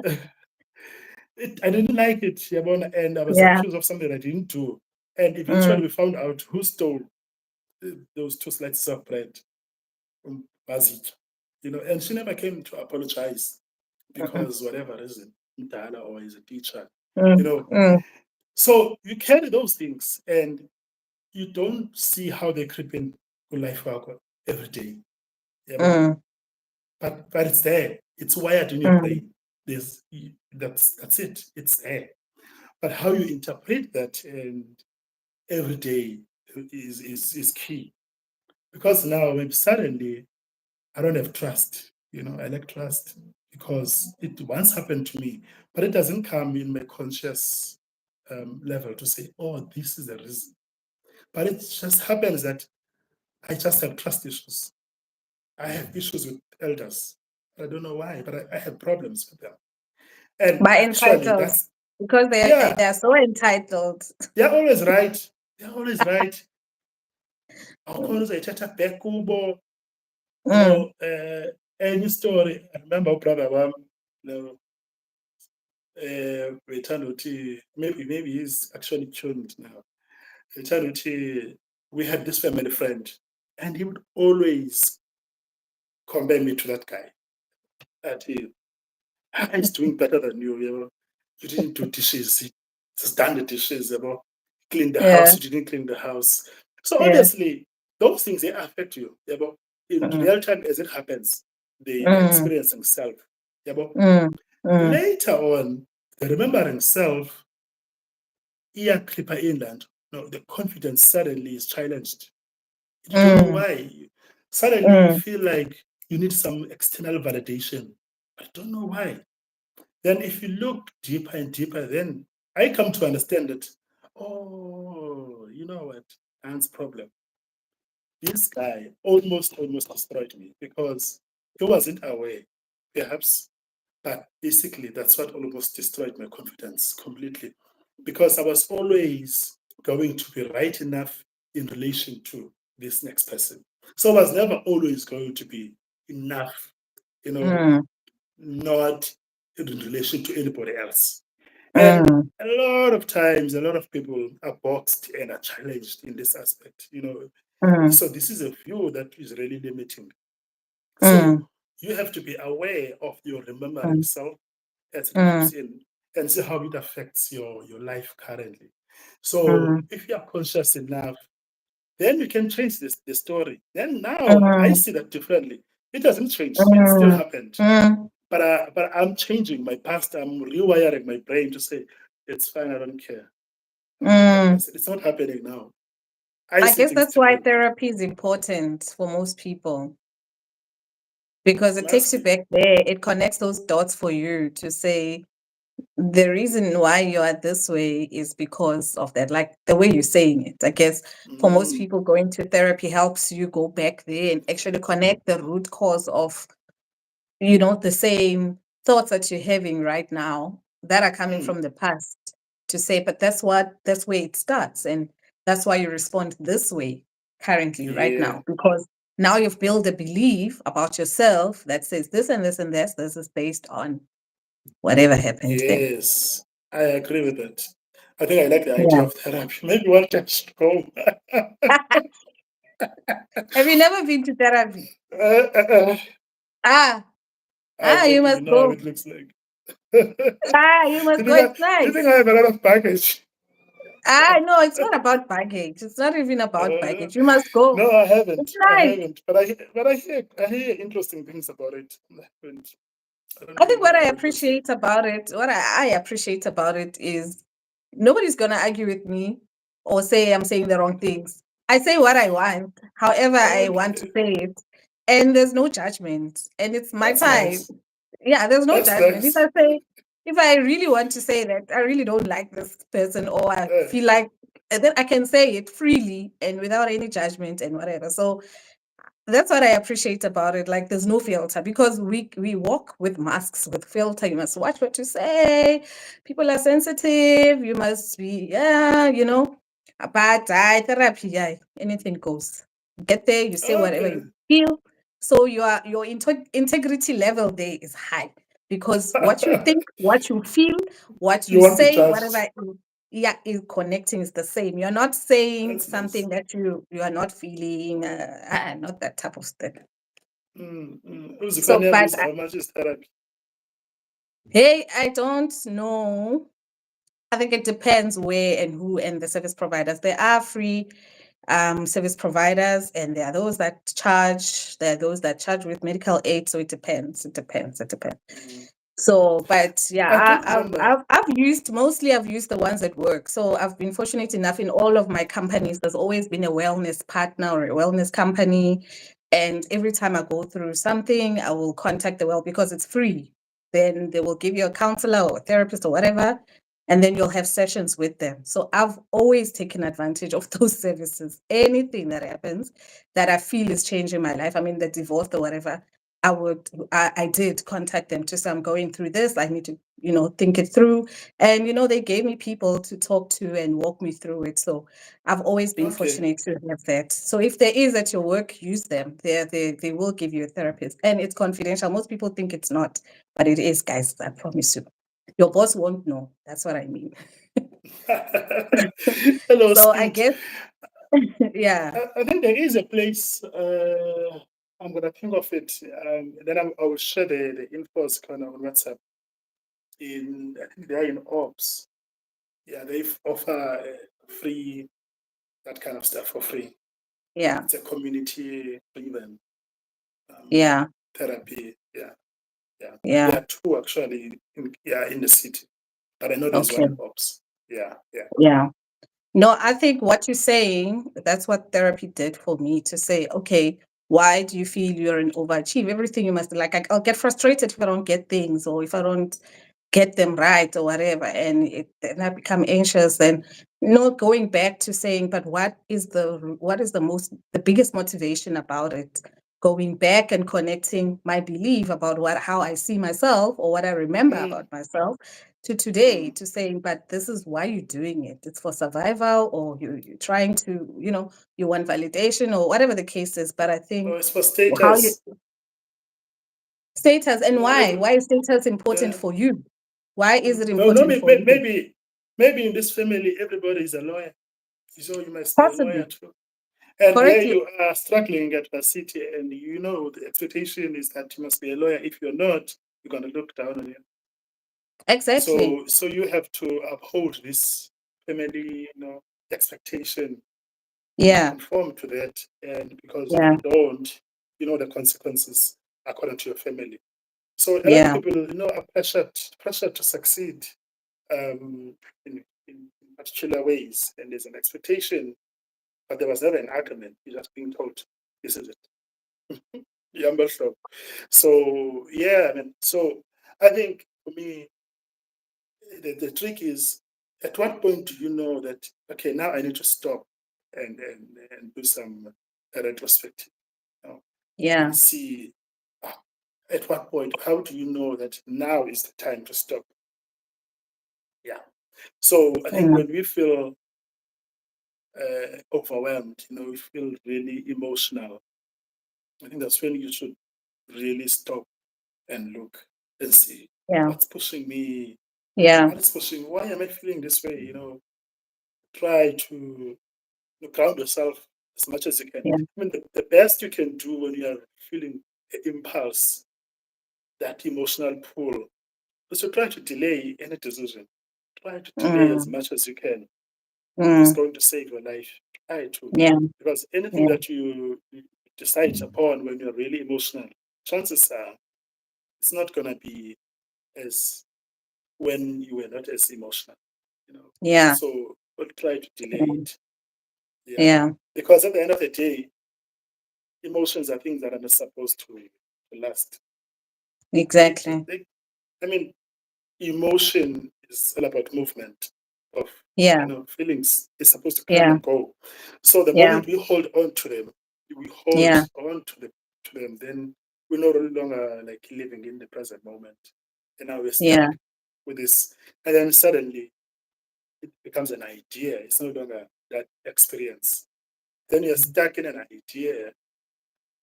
I didn't like it, and I was accused of something I didn't do. And eventually we found out who stole those 2 slices of bread from Bazit, and she never came to apologize because whatever reason, Mdala or is a teacher, So you carry those things and you don't see how they creep in life every day. But it's there. It's wired in your brain. That's it. It's there. But how you interpret that and every day is key. Because now maybe suddenly I don't have trust. I lack trust because it once happened to me, but it doesn't come in my conscious level to say, oh, this is the reason. But it just happens that I just have trust issues. I have issues with elders. I don't know why, but I have problems with them. And By actually, entitled, because they're so entitled. They're always right. They're always right. Back kubo, any story. I remember brother one, maybe he's actually tuned now. We had this family friend, and he would always compare me to that guy. That he's doing better than you. You didn't do dishes. He just done the dishes. Clean the house. You didn't clean the house. So obviously, those things, they affect you. In real time, as it happens, they are experiencing self. Later on, the remembering self, the confidence suddenly is challenged. You don't know why. Suddenly, you feel like you need some external validation. I don't know why. Then if you look deeper and deeper, then I come to understand that, oh, you know what, Anne's problem. This guy almost destroyed me because he wasn't aware, perhaps, but basically that's what almost destroyed my confidence completely because I was always going to be right enough in relation to this next person. So I was never always going to be enough, not in relation to anybody else. And a lot of times, a lot of people are boxed and are challenged in this aspect, So this is a view that is really limiting. So you have to be aware of your remembering mm, self as it mm, comes in and see how it affects your life currently. So mm, if you are conscious enough, then you can change the story. Then now I mm, see that differently. It hasn't changed. It still mm, happened. mm, But I'm changing my past. I'm rewiring my brain to say, it's fine, I don't care. I'm not that mm. person. It's not happening now. I I see guess things that's why differently. therapy is important for most people because It it takes must you be. back there. It connects those dots for you to say the reason why you are this way is because of that, like the way you're saying it. I guess for most Mm, people, going to therapy helps you go back there and actually connect the root cause of, the same thoughts that you're having right now that are coming mm, from the past to say, but that's where it starts. And that's why you respond this way currently, right yeah. now, because now you've built a belief about yourself that says this and this and this is based on whatever happened then. Yes. I agree with that. I think I like the idea Yeah. of therapy. Maybe one can go. Have you never been to therapy? Ah, I you don't must even know how go. it looks like. You must go. It's Do you nice. think I have a lot of baggage? No, it's not about baggage. It's not even about Uh, baggage. You must go. no, I It's haven't. I nice. haven't. But I hear interesting things about it. And I don't I think really what know I how it looks like. appreciate about it, what I appreciate about it is nobody's gonna argue with me or say I'm saying the wrong things. I say what I want, however I want to Okay, say it, and there's no judgment. And it's my that's time. nice. Yeah, there's no That's judgment. nice. If I really want to say that I really don't like this person, or I Uh, feel like, and then I can say it freely and without any judgment and whatever. So that's what I appreciate about it. Like there's no filter because we walk with masks, with filter. You must watch what you say. People are sensitive. You must be, But therapy, yeah, anything goes. Get there, you say whatever okay. you feel. So your integrity level there is high because what you think, what you feel, what You you won't be say, whatever judged. yeah, is connecting is the same. You're not saying That's nice. something that you are not feeling, not that type of stuff. So, but How much is therapy? hey, I don't know. I think it depends where and who and the service providers. There are free service providers, and there are those that charge. There are those that charge with medical aid. So it depends. It depends. It depends. Mm. So, but I yeah, do remember. I've used mostly I've used the ones that work. So I've been fortunate enough in all of my companies. There's always been a wellness partner or a wellness company, and every time I go through something, I will contact the well because it's free. Then they will give you a counselor or a therapist or whatever, and then you'll have sessions with them. So I've always taken advantage of those services. Anything that happens that I feel is changing my life. I mean, the divorce or whatever. I did contact them to say I'm going through this. I need to, think it through. And, they gave me people to talk to and walk me through it. So I've always been Okay. fortunate to have that. So if there is at your work, use them. They will give you a therapist. And it's confidential. Most people think it's not, but it is, guys. I promise you. Your boss won't know. That's what I mean. Hello, So I Speed. guess, yeah, I think there is a place. I'm gonna think of it. Then I will share the infos kind of on WhatsApp. I think they are in Ops. Yeah, they offer free that kind of stuff for free. yeah, It's a community driven um, yeah, therapy. Yeah, yeah. There yeah. are two actually. In the city, but I know there's one Okay. in Ops. Yeah, yeah. Yeah. No, I think what you're saying, that's what therapy did for me to say, okay, why do you feel you're an overachieve? Everything you must like, I'll get frustrated if I don't get things or if I don't get them right or whatever. And then I become anxious and not going back to saying, but the biggest motivation about it? Going back and connecting my belief about how I see myself or what I remember Mm, about myself to today mm. to saying, but this is why you're doing it. It's for survival, or you're trying to, you want validation or whatever the case is. But I Oh, think it's for how you status. status and why? Every, Why is status important yeah. for you? Why is it No, no. important for you? Maybe in this family everybody is a lawyer. So you must be a lawyer Possibly. too. And here Correctly. you are struggling at varsity, and you know the expectation is that you must be a lawyer. If you're not, you're going to look down on you. Exactly. So you have to uphold this family, expectation, Yeah. conform to that, and because if Yeah. you don't, you know the consequences according to your family. So a lot of Yeah. people, are pressured to succeed, in particular ways, and there's an expectation, but there was never an argument. You're just being told, "This is it." Yeah, I'm not sure. So yeah, I mean, so I think for me, the trick is, at what point do you know that, okay, now I need to stop and do some retrospective, Yeah. and see, ah, at what point, how do you know that now is the time to stop? Yeah. So I think Mm. when we feel overwhelmed, we feel really emotional, I think that's when you should really stop and look and see Yeah. what's pushing me, Yeah. what is pushing, why am I feeling this way? Try to ground yourself as much as you can. Yeah. I mean, the best you can do when you are feeling the impulse, that emotional pull, is to try to delay any decision. Try to delay as Mm. much as you can. If it's Mm. going to save your life, try to. Yeah. Because anything Yeah. that you decide upon when you're really emotional, chances are it's not going to be as when you were not as emotional. You know, Yeah. so we'll try to delay Yeah. it. Yeah, Yeah. because at the end of the day, emotions are things that are not supposed to last. Exactly. I mean, emotion is all about movement of, Yeah. feelings. It's supposed to come Yeah. and go. So the Yeah. moment we hold on to them, we hold Yeah. on to them, then we're no longer like living in the present moment. And now we're stuck Yeah. with this. And then suddenly it becomes an idea. It's no longer that experience. Then you're stuck in an idea,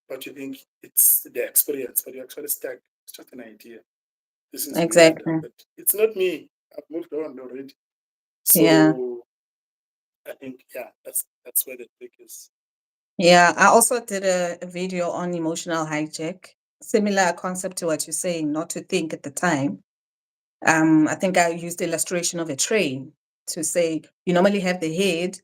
but you think it's the experience, but you're actually stuck. It's just an idea. This is Luyanda, Exactly. but it's not me. I've moved on already. Yeah. So I think, yeah, that's where the trick is. Yeah. I also did a video on emotional hijack. Similar concept to what you're saying, not to think at the time. I think I used the illustration of a train to say you normally have the head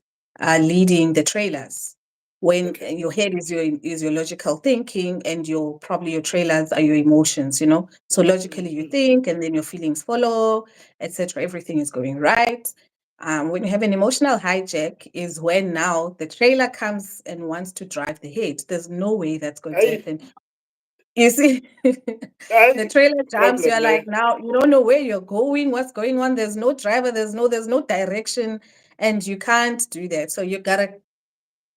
leading the trailers. When Okay. your head is your logical thinking, and your trailers are your emotions. You know, so logically you Mm-hmm. think, and then your feelings follow, etc. Everything is going right. When you have an emotional hijack, is when now the trailer comes and wants to drive the head. There's no way that's going to I happen. You see, the I trailer jumps, problem you're like, there. now you don't know where you're going, what's going on. There's no driver, there's no direction, and you can't do that. So you gotta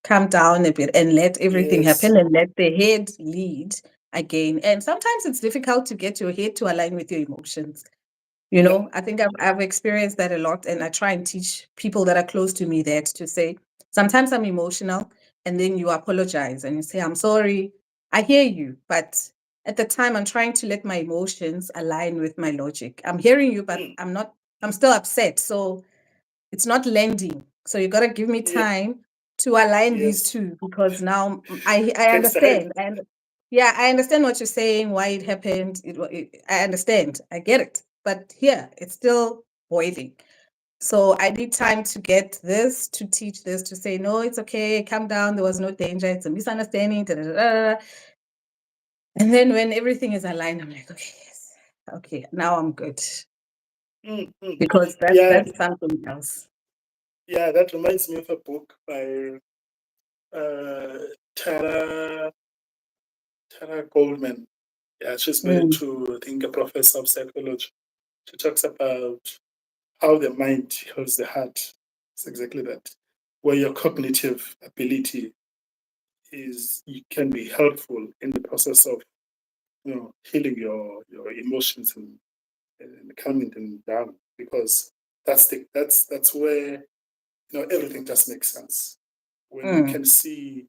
calm down a bit and let everything Yes. happen and let the head lead again. And sometimes it's difficult to get your head to align with your emotions. Yeah. I think I've experienced that a lot, and I try and teach people that are close to me that to say, sometimes I'm emotional, and then you apologize and you say, I'm sorry, I hear you, but at the time I'm trying to let my emotions align with my logic. I'm hearing you, but Mm. I'm still upset. So it's not landing. So you got to give me Yeah. time to align these Yes. two, because now I Takes time. understand. And yeah, I understand what you're saying, why it happened. I understand. I get it. But here, it's still boiling. So I need time to get this, to teach this, to say, no, it's okay, calm down. There was no danger. It's a misunderstanding. Da, da, da, da. And then when everything is aligned, I'm like, okay, yes. Okay, now I'm good. Mm-hmm. Because Yeah. that's something else. Yeah. That reminds me of a book by uh, Tara Tara Goldman. Yeah, she's married Mm, to, I think, a professor of psychology. She talks about how the mind heals the heart. It's exactly that. Where your cognitive ability is, you can be helpful in the process of, healing your emotions and calming them down, because that's where, everything just makes sense. When you mm, can see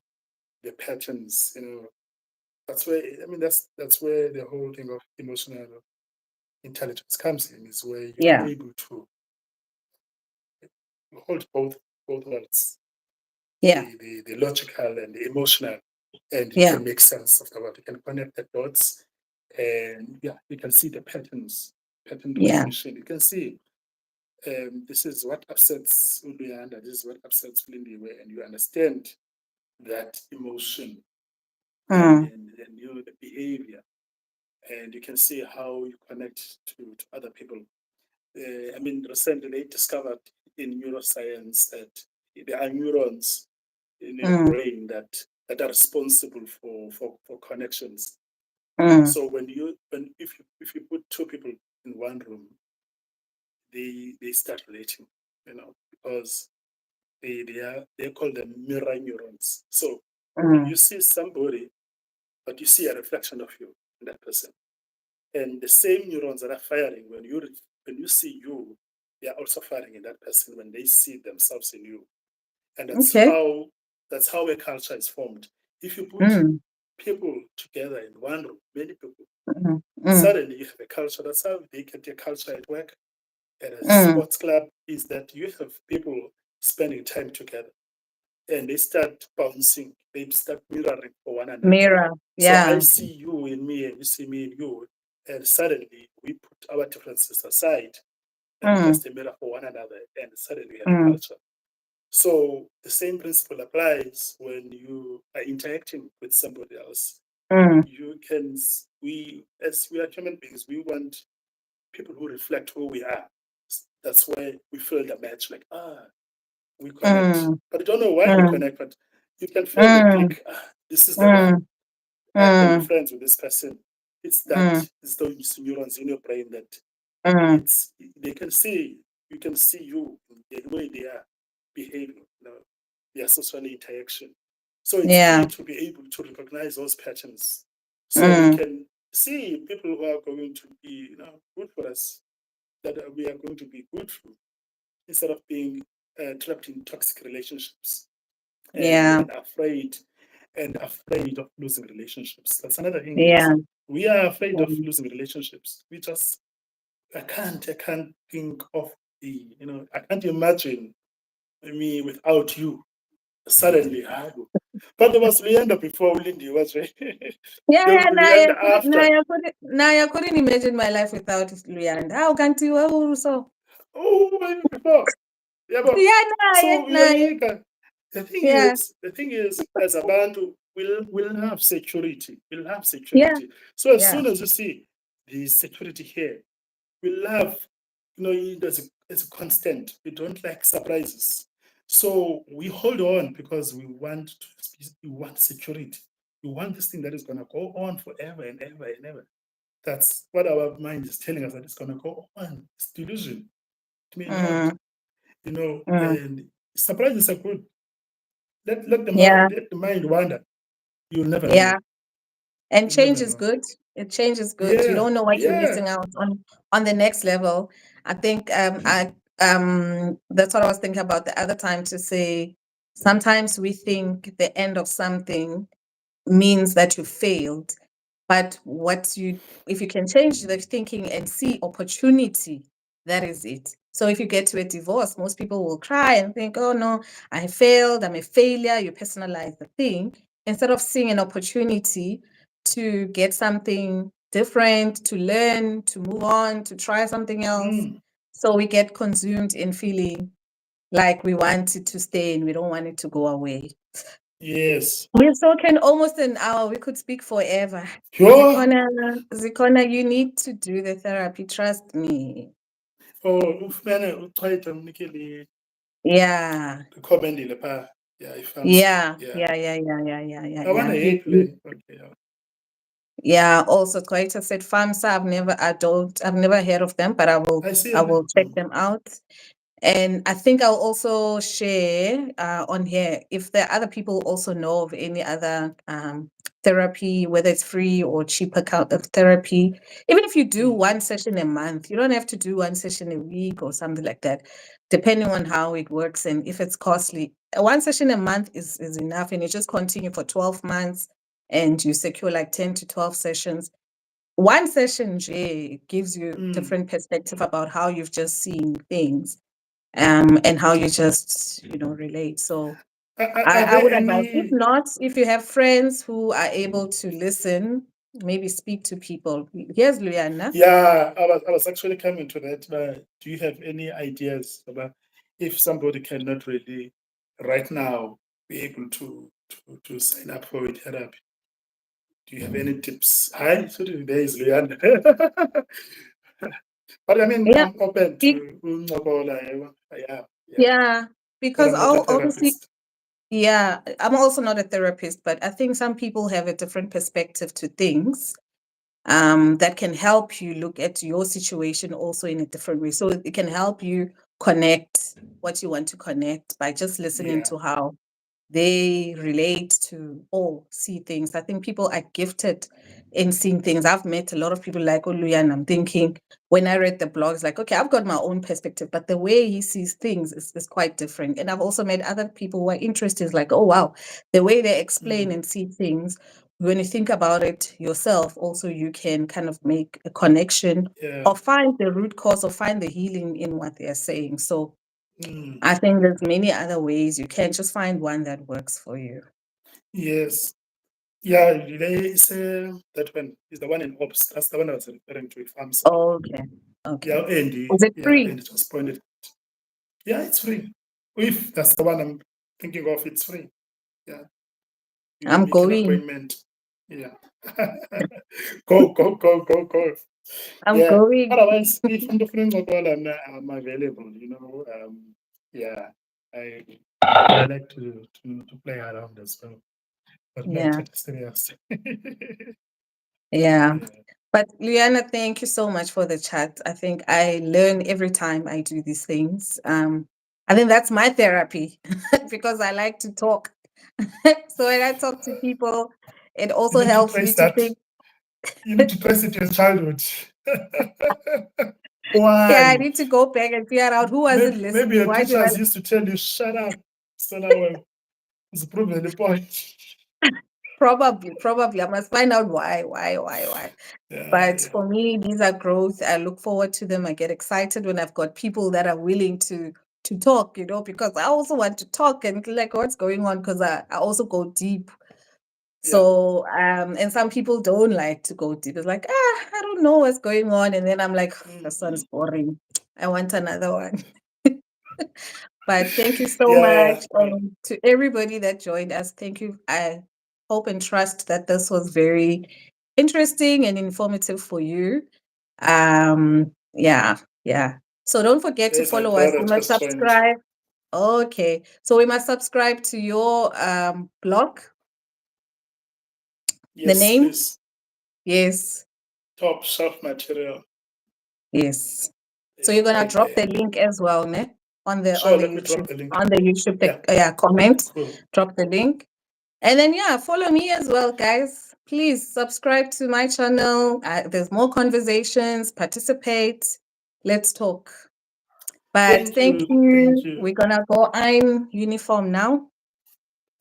the patterns, that's where, I mean, that's where the whole thing of emotional intelligence comes in, is where you are yeah. able to hold both worlds. Yeah. the logical and the emotional, and you Yeah. can make sense of the world. You can connect the dots, and yeah, you can see the patterns, pattern Yeah. recognition. You can see this is what upsets Luyanda, this is what upsets Lindiwe, and you understand that emotion Mm. and you know the behavior, and you can see how you connect to other people. I mean, recently they discovered in neuroscience that there are neurons in your Mm. brain that are responsible for connections. Mm. So when if you put two people in one room, they start relating, you know, because they're called the mirror neurons. So when Mm. you see somebody, but you see a reflection of you in that person, and the same neurons that are firing when you see you, they are also firing in that person when they see themselves in you, and Okay. that's how a culture is formed. If you put Mm. people together in one room, many people, Mm. Mm. suddenly you have a culture. That's how they get their culture at work. At a Mm. sports club, is that you have people spending time together, and they start bouncing, they start mirroring for one another. Mirror. So I Yeah. see you in me, and you see me in you, and suddenly we put our differences aside, and we're Mm. just a mirror for one another, and suddenly we have a Mm. culture. So the same principle applies when you are interacting with somebody else. Mm. You can, as we are human beings, we want people who reflect who we are. That's why we feel the match, like, we connect. Mm. But I don't know why we Mm. connect, but you can feel the Mm. click. This is the one. Mm. I can be Mm. friends with this person. Mm. It's those neurons in your brain that Mm. it's they can see you can see you the way they are behaving, you know, their social interaction. So it's Yeah. key to be able to recognize those patterns. So we Mm. can see people who are going to be, you know, good for us, that we are going to be good for, instead of being trapped in toxic relationships and Yeah. and afraid of losing relationships. That's another thing is Yeah. we are afraid of Mm. losing relationships. I can't think of I can't imagine me without you. Suddenly, but there was Luyanda before Lindy was right. Yeah, There will yeah, be Luyanda after. Now I couldn't imagine my life without Luyanda. How can you so? Oh, maybe before. Yeah, but Yeah, so Naya. Yeah, the thing is, as abantu, we'll have security. We'll have yeah, security. So as yeah. soon as you see the security here, we'll have, you know, it as a constant. We don't like surprises. So we hold on because we want security. We want this thing that is gonna go on forever and ever and ever. That's what our mind is telling us, that it's gonna go on. It's delusion. It may not, Mm, you know, mm, and surprises are good. yeah, Let the mind wander. You'll never yeah. know. And You'll change never is know. good. It change is good. You Yeah, don't know what you're yeah. missing out on the next level. I think I that's what I was thinking about the other time, to say sometimes we think the end of something means that you failed. But if you can change the thinking and see opportunity, that is it. So if you get to a divorce, most people will cry and think, oh no, I failed, I'm a failure. You personalize the thing instead of seeing an opportunity to get something different, to learn, to move on, to try something else. Mm, So we get consumed in feeling like we want it to stay and we don't want it to go away. yes. We've spoken almost an hour. We could speak forever. Sure. Zikona, you need to do the therapy. Trust me. Oh, ufumene uchwayite umnike Yeah. likhomendile phaa. Yeah, I fancy. Yeah. Yeah. Yeah. Yeah. Yeah. Yeah. Yeah. Yeah. I wanna Yeah. hate play. Okay, yeah. Yeah. Also, Kwaita said FAMSA. I've never heard of them, but I see I it. will check them out. And I think I'll also share on here if there are other people who also know of any other therapy, whether it's free or cheaper therapy. Even if you do Mm. one session a month, you don't have to do one session a week or something like that, depending on how it works and if it's costly. One session a month is enough, and you just continue for 12 months and you secure like 10 to 12 sessions. One session gives you Mm. different perspective about how you've just seen things and how you just relate. So Are I would there advise. If any? not, if you have friends who are able to listen, maybe speak to people. Here's Luyanda. Yeah, I was actually coming to that. Do you have any ideas about if somebody cannot really right now be able to sign up for a therapy? Do you have any tips? Hi, so there is Luyanda. But I mean, Yeah, I'm open be- to uncokola, yeah, yeah. yeah, But because I'm not a obviously, therapist. yeah, I'm also not a therapist, but I think some people have a different perspective to things. That can help you look at your situation also in a different way. So it can help you connect what you want to connect by just listening Yeah. to how they relate to or see things. I think people are gifted in seeing things. I've met a lot of people like Oluya, and I'm thinking when I read the blogs, like, okay, I've got my own perspective, but the way he sees things is quite different. And I've also met other people who are interested, like, oh, wow, the way they explain and see things, when you think about it yourself, also you can kind of make a connection Yeah. or find the root cause or find the healing in what they're saying. So Mm. I think there's many other ways. You can just find one that works for you. Yes. Yeah, they say that one is the one in Ops. That's the one I was referring to, if I'm sorry. Okay. Okay. Yeah, Andy. Is it Yeah, free? Andy just pointed. Yeah, it's free. If that's the one I'm thinking of, it's free. Yeah. You I'm make an going. appointment. Yeah. Go. I'm Yeah. going. Otherwise, if I'm different I'm available, yeah. I I like to play around as well. But not Yeah. too serious. Yeah. Yeah. But Liana, thank you so much for the chat. I think I learn every time I do these things. I think that's my therapy because I like to talk. So when I talk to people, it You also need to helps me trace to that. think. You need to trace it to your childhood. Yeah, I Why? need to go back and figure out who wasn't Maybe listening. your Why did I? teachers used to tell you, shut up. So now it's proven the point. Probably. I must find out why. But Yeah. for me, these are growth. I look forward to them. I get excited when I've got people that are willing to talk, because I also want to talk and like what's going on because I also go deep. Yeah. So and some people don't like to go deep. It's like, I don't know what's going on. And then I'm like, this one's boring. I want another one. But thank you so Yeah. much to everybody that joined us. Thank you. I hope and trust that this was very interesting and informative for you. Yeah. So don't forget to There's my follow us. brother We must just joined. subscribe. Okay. So we must subscribe to your blog. The Yes, name? please. Yes. Top shelf material. Yes. So Yeah, you're gonna right drop the there. link as well, ne? On the Sure, let me drop YouTube. the link. On the YouTube, Yeah, comment, cool. drop the link. And then, follow me as well, guys. Please subscribe to my channel. There's more conversations, participate. Let's talk. But Thank thank you. Thank you. you. We're going to go. I'm uniform now.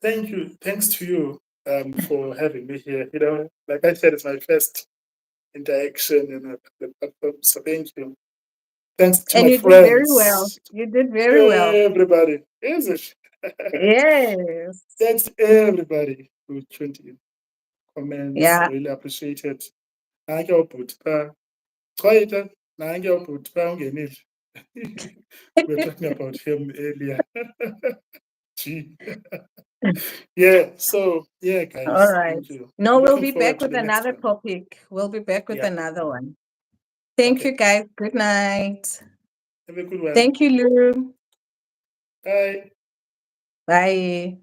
Thank you. Thanks to you for having me here. Like I said, it's my first interaction in the platform. So thank you. Thanks to And my you did very well. friends, You did very well. everybody. Is it? Yes. Thanks to everybody who tuned in. Comments, Yeah. really appreciate it. Nanke ubhuti phaa. Chwayita, nanke ubhuti phaa ungenile. We were talking about him earlier. Gee. Yeah, so yeah, All guys, right. thank you. No, I'm we'll looking be forward back to with the next another one. topic. We'll be back with Yeah, another one. Thank you, okay. guys. Good night. Have a good one. Thank you, Lou. Bye. Bye.